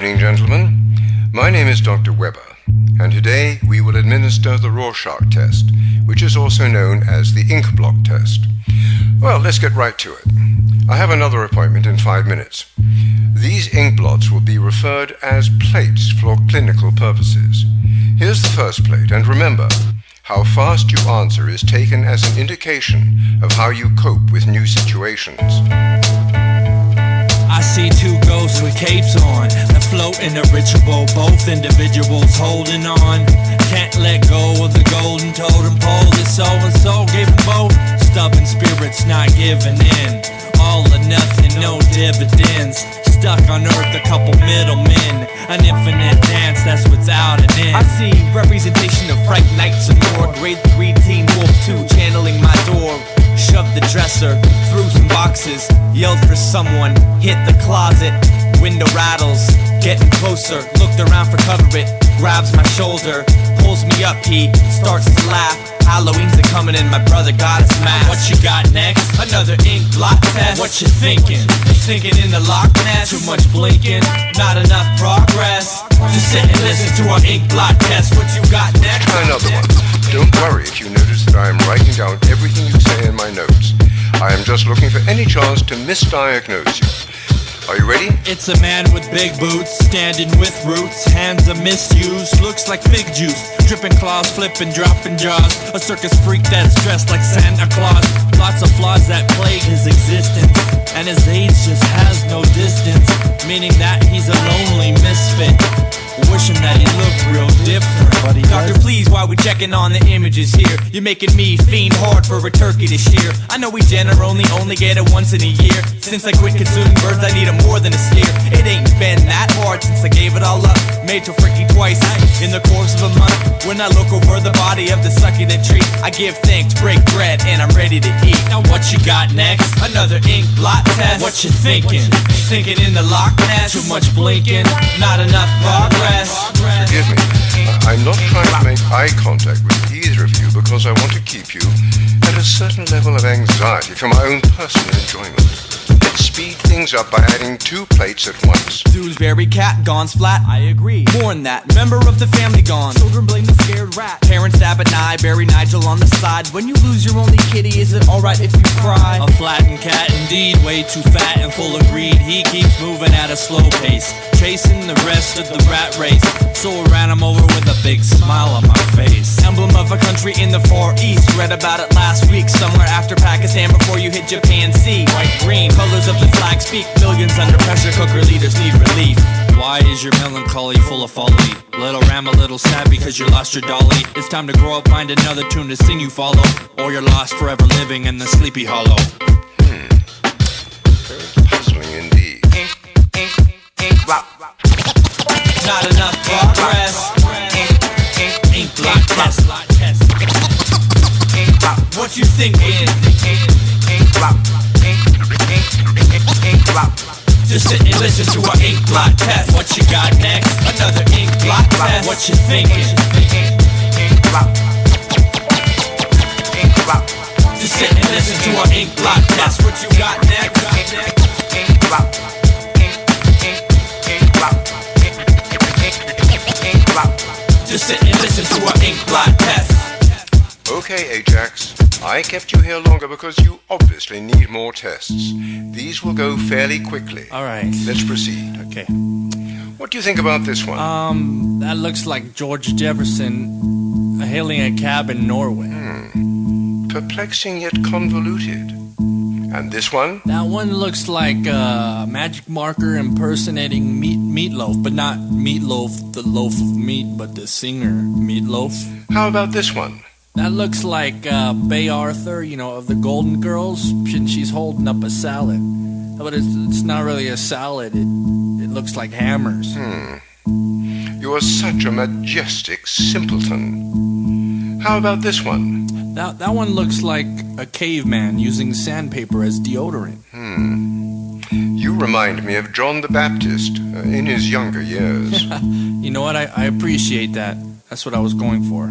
evening, gentlemen. My name is Dr. Weber, and today we will administer the Rorschach test, which is also known as the ink blot test. Well, let's get right to it. I have another appointment in 5 minutes. These ink blots will be referred as plates for clinical purposes. Here's the first plate, and remember, how fast you answer is taken as an indication of how you cope with new situations. I see two ghosts with capes on that float in a ritual, both individuals holding on. Can't let go of the golden totem pole. This so-and-so gave them both. Stubborn spirits not giving in. All or nothing, no dividends. Stuck on earth, a couple middlemen. An infinite dance that's without an end. I see representation of Frank Knights and more. Grade 3 Teen Wolf 2 channeling my door. Shoved the dresser, threw some boxes, yelled for someone, hit the closet. Window rattles, getting closer, looked around for cover, it grabs my shoulder, pulls me up, he starts to laugh. Halloween's a coming and my brother got his mask. What you got next? Another ink blot test. What you thinking? Sinking in the Loch Ness. Too much blinking, not enough progress. Just sit and listen to our ink blot test. What you got next? Another one. Don't worry if you notice that I am writing down everything you say in my notes. I am just looking for any chance to misdiagnose you. Are you ready? It's a man with big boots, standing with roots, hands are misused, looks like fig juice, dripping claws, flipping, dropping jaws, a circus freak that's dressed like Santa Claus, lots of flaws that plague his existence, and his age just has no distance, meaning that he's a lonely misfit, wishing that he looked real different, but he Doctor, please, while we checking on the images here, you're making me fiend hard for a turkey to shear. I know we generally only get it once in a year. Since I quit consuming birds, I need it more than a steer. It ain't been that hard since I gave it all up. Made to freaky twice in the course of a month. When I look over the body of the succulent tree, I give thanks, break bread, and I'm ready to eat. Now what you got next? Another ink blot test. What you thinking? Sinking in the Loch Ness. Too much blinking, not enough progress. Forgive me. I'm not trying to make eye contact with either of you because I want to keep you at a certain level of anxiety for my own personal enjoyment. Let's speed things up by adding 2 plates at once. Dewsbury cat gone flat. I agree. Mourn that member of the family gone. Children blame the scared rat. Parents stab an eye, bury Nigel on the side. When you lose your only kitty, is it alright if you cry? A flattened cat indeed, way too fat and full of greed. He keeps moving at a slow pace, chasing the rest of the rat race. So I ran him over with a big smile on my face. Emblem of a country in the Far East. Read about it last week, somewhere after Pakistan before you hit Japan Sea. White, green, colors of the flag speak. Millions under pressure, cooker leaders need relief. Why is your melancholy full of folly? Little Ram a little sad because you lost your dolly. It's time to grow up, find another tune to sing you follow, or you're lost forever living in the Sleepy Hollow. Very puzzling indeed. Ink blot. Not enough progress. Ink blot test. What you thinking? Ink blot. Just sit and listen to our ink blot test. What you got next? Another ink blot test. What you thinking? Ink blot. Just sit and listen to our ink blot test. What you got next? Ink blot. Just sit and listen to our ink blot test. Okay, Ajax. I kept you here longer because you obviously need more tests. These will go fairly quickly. Alright. Let's proceed. Okay. What do you think about this one? That looks like George Jefferson hailing a cab in Norway. Perplexing yet convoluted. And this one? That one looks like a magic marker impersonating Meatloaf, but not Meatloaf, the loaf of meat, but the singer Meatloaf. How about this one? That looks like Bay Arthur, you know, of the Golden Girls, and she's holding up a salad. But it's not really a salad, it looks like hammers. You are such a majestic simpleton. How about this one? That one looks like a caveman using sandpaper as deodorant. You remind me of John the Baptist in his younger years. You know what, I appreciate that. That's what I was going for.